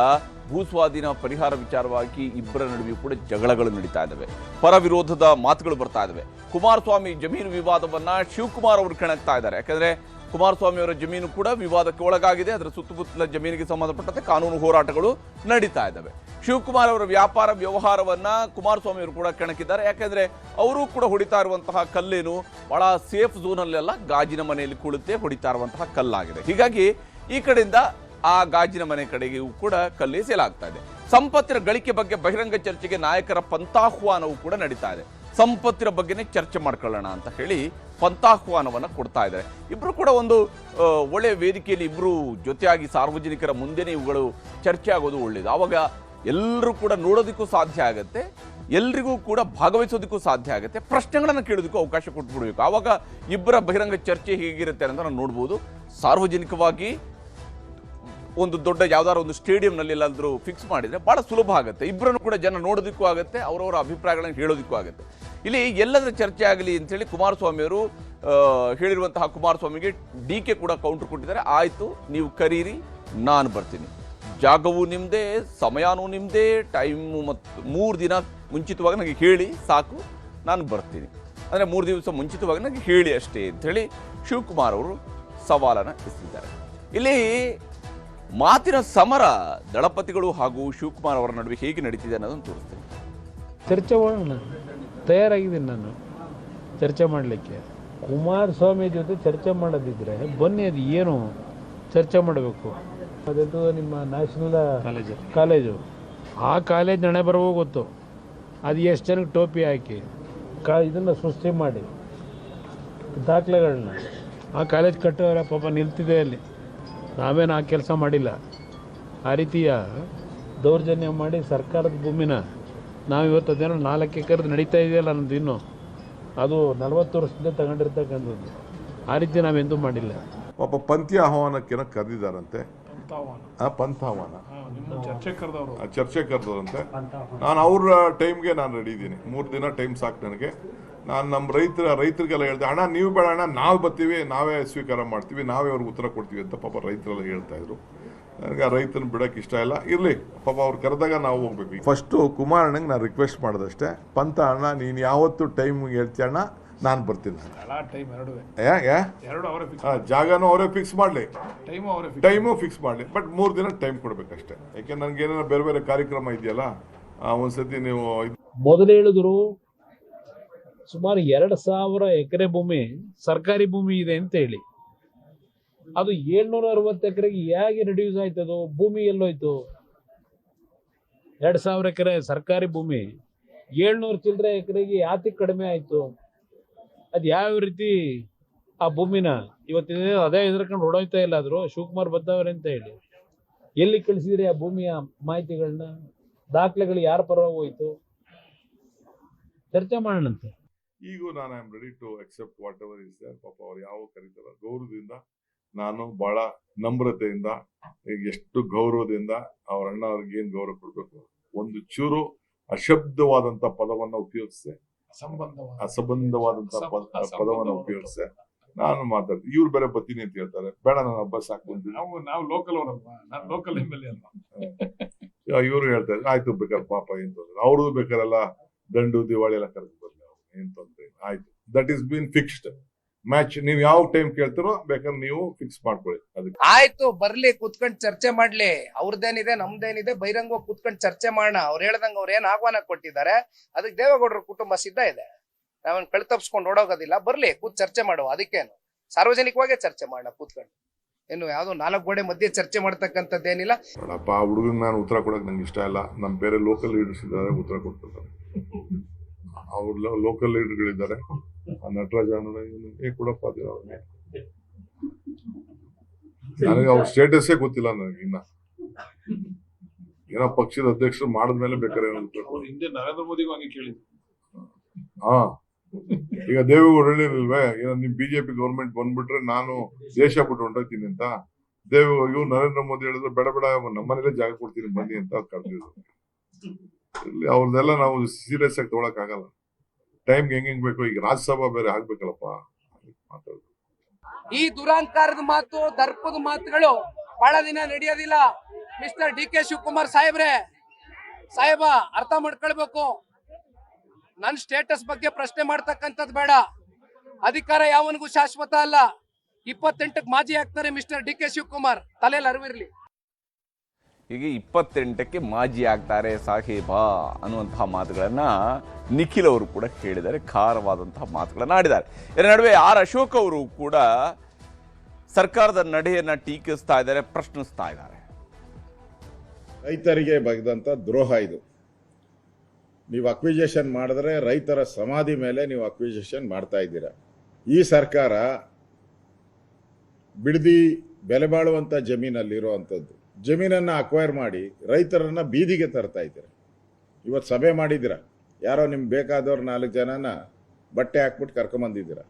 ಭೂಸ್ವಾಧೀನ ಪರಿಹಾರ ವಿಚಾರವಾಗಿ ಇಬ್ಬರ ನಡುವೆ ಕೂಡ ಜಗಳಗಳು ನಡೀತಾ ಇದ್ದಾವೆ, ಪರ ವಿರೋಧದ ಮಾತುಗಳು ಬರ್ತಾ ಇದ್ದಾವೆ. ಕುಮಾರಸ್ವಾಮಿ ಜಮೀನು ವಿವಾದವನ್ನ ಶಿವಕುಮಾರ್ ಅವರು ಕೆಣಕ್ತಾ ಇದ್ದಾರೆ. ಯಾಕಂದ್ರೆ ಕುಮಾರಸ್ವಾಮಿ ಅವರ ಜಮೀನು ಕೂಡ ವಿವಾದಕ್ಕೆ ಒಳಗಾಗಿದೆ, ಅದರ ಸುತ್ತಮುತ್ತಲ ಜಮೀನಿಗೆ ಸಂಬಂಧಪಟ್ಟಂತೆ ಕಾನೂನು ಹೋರಾಟಗಳು ನಡೀತಾ ಇದ್ದಾವೆ. ಶಿವಕುಮಾರ್ ಅವರ ವ್ಯಾಪಾರ ವ್ಯವಹಾರವನ್ನ ಕುಮಾರಸ್ವಾಮಿ ಅವರು ಕೂಡ ಕೆಣಕಿದ್ದಾರೆ. ಯಾಕಂದ್ರೆ ಅವರು ಕೂಡ ಹೊಡಿತಾ ಇರುವಂತಹ ಕಲ್ಲೇನು ಬಹಳ ಸೇಫ್ ಝೋನಲ್ಲೆಲ್ಲ ಗಾಜಿನ ಮನೆಯಲ್ಲಿ ಕುಳಿತೆ ಹೊಡಿತಾ ಇರುವಂತಹ ಕಲ್ಲಾಗಿದೆ. ಹೀಗಾಗಿ ಈ ಕಡೆಯಿಂದ ಆ ಗಾಜಿನ ಮನೆ ಕಡೆಗೂ ಕೂಡ ಕಲ್ಲೇಸಲಾಗ್ತಾ ಇದೆ. ಸಂಪತ್ತಿನ ಗಳಿಕೆ ಬಗ್ಗೆ ಬಹಿರಂಗ ಚರ್ಚೆಗೆ ನಾಯಕರ ಪಂಥಾಹ್ವಾನವೂ ಕೂಡ ನಡೀತಾ ಇದೆ. ಸಂಪತ್ತಿನ ಬಗ್ಗೆನೇ ಚರ್ಚೆ ಮಾಡ್ಕೊಳ್ಳೋಣ ಅಂತ ಹೇಳಿ ಪಂಥಾಹ್ವಾನವನ್ನು ಕೊಡ್ತಾ ಇದ್ದಾರೆ. ಇಬ್ಬರು ಕೂಡ ಒಂದು ಒಳ್ಳೆಯ ವೇದಿಕೆಯಲ್ಲಿ ಇಬ್ಬರು ಜೊತೆಯಾಗಿ ಸಾರ್ವಜನಿಕರ ಮುಂದೆನೇ ಇವುಗಳು ಚರ್ಚೆ ಆಗೋದು ಒಳ್ಳೆಯದು. ಆವಾಗ ಎಲ್ಲರೂ ಕೂಡ ನೋಡೋದಕ್ಕೂ ಸಾಧ್ಯ ಆಗುತ್ತೆ, ಎಲ್ರಿಗೂ ಕೂಡ ಭಾಗವಹಿಸೋದಕ್ಕೂ ಸಾಧ್ಯ ಆಗುತ್ತೆ, ಪ್ರಶ್ನೆಗಳನ್ನು ಕೇಳೋದಕ್ಕೂ ಅವಕಾಶ ಕೊಟ್ಬಿಡ್ಬೇಕು. ಆವಾಗ ಇಬ್ಬರ ಬಹಿರಂಗ ಚರ್ಚೆ ಹೇಗಿರುತ್ತೆ ಅಂತ ನಾವು ನೋಡ್ಬೋದು. ಸಾರ್ವಜನಿಕವಾಗಿ ಒಂದು ದೊಡ್ಡ ಯಾವ್ದಾದ್ರು ಒಂದು ಸ್ಟೇಡಿಯಂನಲ್ಲಿ ಎಲ್ಲಾದರೂ ಫಿಕ್ಸ್ ಮಾಡಿದರೆ ಭಾಳ ಸುಲಭ ಆಗುತ್ತೆ, ಇಬ್ಬರನ್ನು ಕೂಡ ಜನ ನೋಡೋದಕ್ಕೂ ಆಗುತ್ತೆ, ಅವರವರ ಅಭಿಪ್ರಾಯಗಳನ್ನು ಹೇಳೋದಕ್ಕೂ ಆಗುತ್ತೆ. ಇಲ್ಲಿ ಎಲ್ಲದರ ಚರ್ಚೆ ಆಗಲಿ ಅಂತೇಳಿ ಕುಮಾರಸ್ವಾಮಿಯವರು ಹೇಳಿರುವಂತಹ ಕುಮಾರಸ್ವಾಮಿಗೆ DK ಕೂಡ ಕೌಂಟರ್ ಕೊಟ್ಟಿದ್ದಾರೆ. ಆಯಿತು, ನೀವು ಕರೀರಿ, ನಾನು ಬರ್ತೀನಿ, ಜಾಗವೂ ನಿಮ್ಮದೇ, ಸಮಯನೂ ನಿಮ್ಮದೇ, ಟೈಮು ಮತ್ತು 3 ದಿನ ಮುಂಚಿತವಾಗಿ ನನಗೆ ಹೇಳಿ ಸಾಕು, ನಾನು ಬರ್ತೀನಿ. ಅಂದರೆ 3 ದಿವಸ ಮುಂಚಿತವಾಗಿ ನನಗೆ ಹೇಳಿ ಅಷ್ಟೇ ಅಂಥೇಳಿ ಶಿವಕುಮಾರ್ ಅವರು ಸವಾಲನ್ನು ಎಸೆದಿದ್ದಾರೆ. ಇಲ್ಲಿ ಮಾತಿನ ಸಮರ ದಳಪತಿಗಳು ಹಾಗೂ ಶಿವಕುಮಾರ್ ಅವರ ನಡುವೆ ಹೇಗೆ ನಡೀತಿದೆ ಅನ್ನೋದನ್ನು ತೋರಿಸ್ತೀನಿ. ಚರ್ಚೆ ಮಾಡೋಣ, ತಯಾರಾಗಿದ್ದೀನಿ ನಾನು ಚರ್ಚೆ ಮಾಡಲಿಕ್ಕೆ. ಕುಮಾರಸ್ವಾಮಿ ಜೊತೆ ಚರ್ಚೆ ಮಾಡೋದಿದ್ರೆ ಬನ್ನಿ, ಅದು ಏನು ಚರ್ಚೆ ಮಾಡಬೇಕು. ಅದೆಂತೂ ನಿಮ್ಮ ನ್ಯಾಷನಲ್ ಕಾಲೇಜು, ಆ ಕಾಲೇಜ್ ನಡೆ ಬರೋ ಗೊತ್ತು. ಅದು ಎಷ್ಟು ಜನಕ್ಕೆ ಟೋಪಿ ಹಾಕಿ ಇದನ್ನು ಸೃಷ್ಟಿ ಮಾಡಿ ದಾಖಲೆಗಳನ್ನ ಆ ಕಾಲೇಜ್ ಕಟ್ಟೋರ ಪಾಪ ನಿಲ್ತಿದೆ ಅಲ್ಲಿ. ನಾವೇನು ಆ ಕೆಲಸ ಮಾಡಿಲ್ಲ. ಆ ರೀತಿಯ ದೌರ್ಜನ್ಯ ಮಾಡಿ ಸರ್ಕಾರದ ಭೂಮಿನ ನಾವಿವತ್ತು ಅದೇನೋ 4 ಎಕರೆ ನಡೀತಾ ಇದೆಯಲ್ಲ ನಮ್ಮದು, ಇನ್ನೂ ಅದು 40 ವರ್ಷದಿಂದ ತಗೊಂಡಿರ್ತಕ್ಕಂಥದ್ದು. ಆ ರೀತಿ ನಾವೆಂದೂ ಮಾಡಿಲ್ಲ. ಪಾಪ ಪಂಥೀಯ ಆಹ್ವಾನಕ್ಕೇನೋ ಕರೆದಿದ್ದಾರಂತೆ, ಪಂಥಾಹ್ವಾನ ಚರ್ಚೆ ಕರೆದವ್ರಂತೆ. ನಾನು ಅವ್ರ ಟೈಮ್ಗೆ ನಾನು ರೆಡಿ ಇದ್ದೀನಿ. 3 ದಿನ ಟೈಮ್ ಸಾಕು ನನಗೆ. ನಾನು ನಮ್ಮ ರೈತರಿಗೆಲ್ಲ ಹೇಳಿದೆ, ಅಣ್ಣ ನೀವು ಬೇಡ ಅಣ್ಣ, ನಾವು ಬರ್ತೀವಿ, ನಾವೇ ಸ್ವೀಕಾರ ಮಾಡ್ತೀವಿ, ನಾವೇ ಅವ್ರಿಗೆ ಉತ್ತರ ಕೊಡ್ತೀವಿ ಅಂತ ಪಾಪ ರೈತರೆಲ್ಲ ಹೇಳ್ತಾಯಿದ್ರು. ನನಗೆ ಆ ರೈತನ ಬಿಡೋಕ್ಕೆ ಇಷ್ಟ ಇಲ್ಲ. ಇರಲಿ, ಪಾಪ ಅವ್ರು ಕರೆದಾಗ ನಾವು ಹೋಗ್ಬೇಕು. ಫಸ್ಟು ಕುಮಾರಣ್ಣಂಗೆ ನಾನು ರಿಕ್ವೆಸ್ಟ್ ಮಾಡಿದಷ್ಟೇ, ಪಂಥ ಅಣ್ಣ ನೀನು ಯಾವತ್ತು ಟೈಮ್ ಹೇಳ್ತೀಯ ಅಣ್ಣ, ನಾನು ಬರ್ತೀನಿ. ಜಾಗನೂ ಅವರೇ ಫಿಕ್ಸ್ ಮಾಡಲಿ, ಟೈಮು ಫಿಕ್ಸ್ ಮಾಡಲಿ, ಬಟ್ 3 ದಿನ ಟೈಮ್ ಕೊಡಬೇಕಷ್ಟೇ. ಯಾಕೆ ನನಗೆ ಏನಾರ ಬೇರೆ ಬೇರೆ ಕಾರ್ಯಕ್ರಮ ಇದೆಯಲ್ಲ, ಒಂದ್ಸತಿ ನೀವು ಮೊದಲು ಹೇಳಿದ್ರು ಸುಮಾರು 2,000 ಎಕರೆ ಭೂಮಿ ಸರ್ಕಾರಿ ಭೂಮಿ ಇದೆ ಅಂತ ಹೇಳಿ. ಅದು 760 ಎಕರೆಗೆ ಹೇಗೆ ರಿಡ್ಯೂಸ್ ಆಯ್ತದು? ಭೂಮಿ ಎಲ್ಲೋಯ್ತು? 2,000 ಎಕರೆ ಸರ್ಕಾರಿ ಭೂಮಿ 700 ಚಿಲ್ಲರೆ ಎಕರೆಗೆ ಯಾತಿ ಕಡಿಮೆ ಆಯ್ತು? ಅದು ಯಾವ ರೀತಿ ಆ ಭೂಮಿನ ಇವತ್ತಿನ ದಿನ ಅದೇ ಹೆದರ್ಕೊಂಡು ಹೊಡೋಯ್ತಾ ಇಲ್ಲ ಆದ್ರು ಶಿವಕುಮಾರ್ ಬದ್ದವ್ರೆ ಅಂತ ಹೇಳಿ ಎಲ್ಲಿ ಕಳಿಸಿದ್ರಿ ಆ ಭೂಮಿಯ ಮಾಹಿತಿಗಳನ್ನ, ದಾಖಲೆಗಳು ಯಾರ ಪರವಾಗಿ ಹೋಯ್ತು, ಚರ್ಚೆ ಮಾಡೋಣಂತೆ. ಈಗ ನಾನು I am ready to accept whatever is there. ಪಾಪ ಅವ್ರು ಯಾವ ಕರೀತಾರ ಗೌರವದಿಂದ, ನಾನು ಬಹಳ ನಮ್ರತೆಯಿಂದ, ಈಗ ಎಷ್ಟು ಗೌರವದಿಂದ ಅವ್ರ ಅಣ್ಣ ಅವ್ರಿಗೆ ಏನ್ ಗೌರವ ಕೊಡ್ಬೇಕು, ಒಂದು ಚೂರು ಅಶಬ್ದವಾದಂತ ಪದವನ್ನ ಉಪಯೋಗಿಸಿ, ಅಸಂಬಂಧವಾದಂತ ಪದವನ್ನ ಉಪಯೋಗಿಸಿ ನಾನು ಮಾತಾಡ್ತೀನಿ. ಇವ್ರು ಬೇರೆ ಬತ್ತೀನಿ ಅಂತ ಹೇಳ್ತಾರೆ, ಬೇಡ ನಾನು ಹಬ್ಬ ಸಾಕು ಅಂತ. ನಾವು ಲೋಕಲ್ ಅವರಲ್ವಾ, ನಾನು ಲೋಕಲ್ MLA ಅಲ್ವಾ. ಇವ್ರು ಹೇಳ್ತಾರೆ ಆಯ್ತು ಬೇಕಾದ್ರೆ ಪಾಪ ಏನ್ ತೊಂದ್ರೆ, ಅವ್ರದ್ದು ಬೇಕಾರೆಲ್ಲ ದಂಡು ದಿವಾಳಿ ಎಲ್ಲ ಕರೆದು ಬರ್ಲಿ, ಏನ್ ತೊಂದ್ರೆ ಆಯ್ತು. That is been fixed match. ನೀವ್ ಯಾವ ಟೈಮ್ ಕೇಳ್ತಾರೋ ಬೇಕಾದ್ರೆ ನೀವು ಫಿಕ್ಸ್ ಮಾಡ್ಕೊಳ್ಳಿ. ಅದಕ್ಕೆ ಆಯ್ತು, ಬರ್ಲಿ, ಕುತ್ಕೊಂಡ್ ಚರ್ಚೆ ಮಾಡ್ಲಿ. ಅವ್ರದ್ದೇನಿದೆ ನಮ್ದೇನಿದೆ ಬಹಿರಂಗವಾಗಿ ಕುತ್ಕೊಂಡ್ ಚರ್ಚೆ ಮಾಡೋಣ. ಅವ್ರು ಹೇಳ್ದಂಗ ಅವ್ರು ಏನ್ ಆಹ್ವಾನ ಕೊಟ್ಟಿದ್ದಾರೆ ಅದಕ್ಕೆ ದೇವೇಗೌಡರ ಕುಟುಂಬ ಸಿದ್ಧ ಇದೆ. ನಾವೇನ್ ಕಳ್ತಪ್ಸ್ಕೊಂಡು ಓಡೋಗೋದಿಲ್ಲ. ಬರ್ಲಿ, ಕೂತ್ ಚರ್ಚೆ ಮಾಡುವ. ಅದಕ್ಕೇನು ಸಾರ್ವಜನಿಕವಾಗೇ ಚರ್ಚೆ ಮಾಡೋಣ ಕೂತ್ಕೊಂಡು. ಏನು ಯಾವ್ದೋ 4 ಗೋಡೆ ಮಧ್ಯೆ ಚರ್ಚೆ ಮಾಡ್ತಕ್ಕಂಥದ್ದೇನಿಲ್ಲ. ನೋಡಪ್ಪ, ಆ ಹುಡುಗನ್ ನಾನು ಉತ್ತರ ಕೊಡಕ್ ನಂಗೆ ಇಷ್ಟ ಇಲ್ಲ. ನಮ್ ಬೇರೆ ಲೋಕಲ್ ಲೀಡರ್ಸ್ ಇದ್ದಾರೆ, ಉತ್ತರ ಕೊಡ್ತಿದ್ದಾರೆ. ಅವ್ರ ಲೋಕಲ್ ಲೀಡರ್ಗಳಿದ್ದಾರೆ, ನಟರಾಜ ಕೊಡಪ್ಪ. ನನಗೆ ಅವ್ರ ಸ್ಟೇಟಸ್ಸೇ ಗೊತ್ತಿಲ್ಲ ನನಗೆ ಇನ್ನ. ಏನೋ ಪಕ್ಷದ ಅಧ್ಯಕ್ಷರು ಮಾಡಿದ್ಮೇಲೆ ಬೇಕಾದ್ರೆ ಅವ್ರು ಹಿಂದೆ ನರೇಂದ್ರ ಮೋದಿಗೂ ಹಂಗೆ ಕೇಳಿದ್ರು. ಹಾ, ಈಗ ದೇವೇಗೌಡ ಹೇಳಿಲ್ವೇ, ಏನೋ ನಿಮ್ ಬಿಜೆಪಿ ಗೌರ್ಮೆಂಟ್ ಬಂದ್ಬಿಟ್ರೆ ನಾನು ದೇಶ ಬಿಟ್ಟು ಹೊಂಟೋಗ್ತೀನಿ ಅಂತ. ಇವ್ರು ನರೇಂದ್ರ ಮೋದಿ ಹೇಳಿದ್ರು ಬೇಡ ಬೇಡ ನಮ್ಮನೇಲೆ ಜಾಗ ಕೊಡ್ತೀನಿ ಬನ್ನಿ ಅಂತ ಕರೆದಿದ್ರು. ಇಲ್ಲಿ ಅವ್ರದ್ದೆಲ್ಲ ನಾವು ಸೀರಿಯಸ್ ಆಗಿ ತಗೊಳಕ್ ಆಗಲ್ಲ. ಟೈಮ್ಗೆ ಹೆಂಗ್ ಬೇಕು. ಈಗ ರಾಜ್ಯಸಭಾ ಬೇರೆ ಆಗ್ಬೇಕಲ್ಲಪ್ಪ, ಮಾತಾಡೋದು. ಈ ದುರಾಂಕಾರದ ಮಾತು, ದರ್ಪದ ಮಾತುಗಳು ಬಹಳ ದಿನ ನಡೆಯೋದಿಲ್ಲ. ಮಿಸ್ಟರ್ DK ಶಿವಕುಮಾರ್ ಸಾಹೇಬ ಅರ್ಥ ಮಾಡ್ಕೊಳ್ಬೇಕು. ನನ್ ಸ್ಟೇಟಸ್ ಬಗ್ಗೆ ಪ್ರಶ್ನೆ ಮಾಡ್ತಕ್ಕಂಥದ್ದು ಬೇಡ. ಅಧಿಕಾರ ಯಾವನಿಗೂ ಶಾಶ್ವತ ಅಲ್ಲ. 28ಕ್ಕೆ ಮಾಜಿ ಆಗ್ತಾರೆ ಮಿಸ್ಟರ್ DK ಶಿವಕುಮಾರ್, ತಲೆಯಲ್ಲಿ ಅರಿವಿರ್ಲಿ. ಈಗ 28ಕ್ಕೆ ಮಾಜಿ ಆಗ್ತಾರೆ ಸಾಹೇಬಾ ಅನ್ನುವಂತಹ ಮಾತುಗಳನ್ನ ನಿಖಿಲ್ ಅವರು ಕೂಡ ಹೇಳಿದ್ದಾರೆ. ಖಾರವಾದಂತಹ ಮಾತುಗಳನ್ನ ಆಡಿದ್ದಾರೆ. ಇದರ ನಡುವೆ ಅಶೋಕ್ ಅವರು ಕೂಡ ಸರ್ಕಾರದ ನಡೆಯನ್ನ ಟೀಕಿಸ್ತಾ ಇದ್ದಾರೆ, ಪ್ರಶ್ನಿಸ್ತಾ ಇದ್ದಾರೆ. ರೈತರಿಗೆ ಬಗೆದಂತ ದ್ರೋಹ ಇದು. ನೀವು ಅಕ್ವಿಜೇಷನ್ ಮಾಡಿದ್ರೆ ರೈತರ ಸಮಾಧಿ ಮೇಲೆ ನೀವು ಅಕ್ವಿಜೇಷನ್ ಮಾಡ್ತಾ ಇದ್ದೀರಾ. ಈ ಸರ್ಕಾರ ಬಿಡದಿ ಬೆಲೆ ಬಾಳುವಂಥ ಜಮೀನಲ್ಲಿರುವಂಥದ್ದು ಜಮೀನನ್ನು ಅಕ್ವೈರ್ ಮಾಡಿ ರೈತರನ್ನು ಬೀದಿಗೆ ತರ್ತಾ ಇದ್ದೀರಾ. ಇವತ್ತು ಸಭೆ ಮಾಡಿದ್ದೀರಾ, ಯಾರೋ ನಿಮ್ಗೆ ಬೇಕಾದವ್ರು 4 ಜನನ ಬಟ್ಟೆ ಹಾಕ್ಬಿಟ್ಟು ಕರ್ಕೊಂಬಂದಿದ್ದೀರಾ.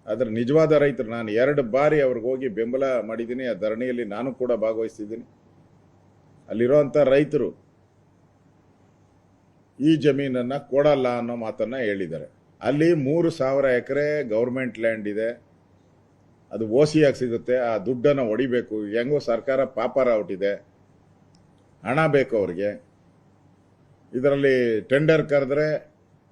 ಆದರೆ ನಿಜವಾದ ರೈತರು, ನಾನು 2 ಬಾರಿ ಅವ್ರಿಗೆ ಹೋಗಿ ಬೆಂಬಲ ಮಾಡಿದ್ದೀನಿ. ಆ ಧರಣಿಯಲ್ಲಿ ನಾನು ಕೂಡ ಭಾಗವಹಿಸಿದ್ದೀನಿ. ಅಲ್ಲಿರುವಂಥ ರೈತರು ಈ ಜಮೀನನ್ನು ಕೊಡಲ್ಲ ಅನ್ನೋ ಮಾತನ್ನು ಹೇಳಿದ್ದಾರೆ. ಅಲ್ಲಿ 3,000 ಎಕರೆ ಗೌರ್ಮೆಂಟ್ ಲ್ಯಾಂಡ್ ಇದೆ, ಅದು OC ಆಗಿ ಸಿಗುತ್ತೆ. ಆ ದುಡ್ಡನ್ನು ಹೊಡಿಬೇಕು. ಹೆಂಗೋ ಸರ್ಕಾರ ಪಾಪರ ಹೊಟ್ಟಿದೆ, ಹಣ ಬೇಕು ಅವ್ರಿಗೆ. ಇದರಲ್ಲಿ ಟೆಂಡರ್ ಕರೆದ್ರೆ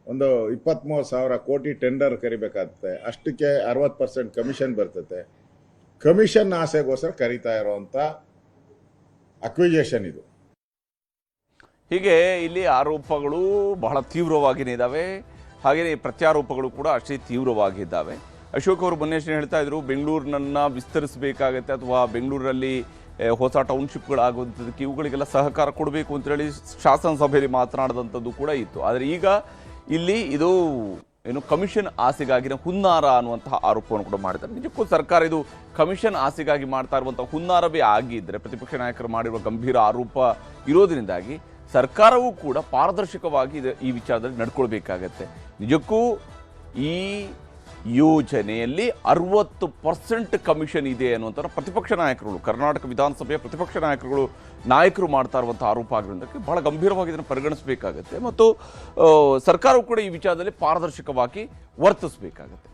ಒಂದು 23,000 ಕೋಟಿ ಟೆಂಡರ್ ಕರಿಬೇಕಾಗುತ್ತೆ. ಅಷ್ಟಕ್ಕೆ 60% ಕಮಿಷನ್ ಬರ್ತದೆ. ಕಮಿಷನ್ ಆಸೆಗೋಸ್ಕರ ಕರೀತಾ ಇರೋವಂಥ ಅಕ್ವಿಜೇಷನ್ ಇದು. ಹೀಗೆ ಇಲ್ಲಿ ಆರೋಪಗಳು ಬಹಳ ತೀವ್ರವಾಗಿನೇ ಇದ್ದಾವೆ, ಹಾಗೆಯೇ ಪ್ರತ್ಯಾರೋಪಗಳು ಕೂಡ ಅಷ್ಟೇ ತೀವ್ರವಾಗಿದ್ದಾವೆ. ಅಶೋಕ್ ಅವರು ಮೊನ್ನೆ ಹೇಳ್ತಾ ಇದ್ರು, ಬೆಂಗಳೂರಿನನ್ನು ವಿಸ್ತರಿಸಬೇಕಾಗತ್ತೆ ಅಥವಾ ಬೆಂಗಳೂರಲ್ಲಿ ಹೊಸ ಟೌನ್ಶಿಪ್ಗಳಾಗುವಂಥದ್ದಕ್ಕೆ ಇವುಗಳಿಗೆಲ್ಲ ಸಹಕಾರ ಕೊಡಬೇಕು ಅಂತೇಳಿ ಶಾಸನಸಭೆಯಲ್ಲಿ ಮಾತನಾಡಿದಂಥದ್ದು ಕೂಡ ಇತ್ತು. ಆದರೆ ಈಗ ಇಲ್ಲಿ ಇದು ಏನು ಕಮಿಷನ್ ಆಸೆಗಾಗಿನ ಹುನ್ನಾರ ಅನ್ನುವಂತಹ ಆರೋಪವನ್ನು ಕೂಡ ಮಾಡಿದ್ದಾರೆ. ನಿಜಕ್ಕೂ ಸರ್ಕಾರ ಇದು ಕಮಿಷನ್ ಆಸೆಗಾಗಿ ಮಾಡ್ತಾ ಇರುವಂತಹ ಹುನ್ನಾರವೇ ಆಗಿದ್ದರೆ, ಪ್ರತಿಪಕ್ಷ ನಾಯಕರು ಮಾಡಿರುವ ಗಂಭೀರ ಆರೋಪ ಇರೋದ್ರಿಂದಾಗಿ ಸರ್ಕಾರವೂ ಕೂಡ ಪಾರದರ್ಶಕವಾಗಿ ಈ ವಿಚಾರದಲ್ಲಿ ನಡ್ಕೊಳ್ಬೇಕಾಗತ್ತೆ. ನಿಜಕ್ಕೂ ಈ ಯೋಜನೆಯಲ್ಲಿ 60% ಕಮಿಷನ್ ಇದೆ ಅನ್ನುವಂಥ ಪ್ರತಿಪಕ್ಷ ನಾಯಕರುಗಳು, ಕರ್ನಾಟಕ ವಿಧಾನಸಭೆಯ ಪ್ರತಿಪಕ್ಷ ನಾಯಕರು ಮಾಡ್ತಾ ಇರುವಂಥ ಆರೋಪ ಆಗಿರೋದಕ್ಕೆ ಬಹಳ ಗಂಭೀರವಾಗಿ ಇದನ್ನು ಪರಿಗಣಿಸಬೇಕಾಗತ್ತೆ ಮತ್ತು ಸರ್ಕಾರವು ಕೂಡ ಈ ವಿಚಾರದಲ್ಲಿ ಪಾರದರ್ಶಕವಾಗಿ ವರ್ತಿಸಬೇಕಾಗತ್ತೆ.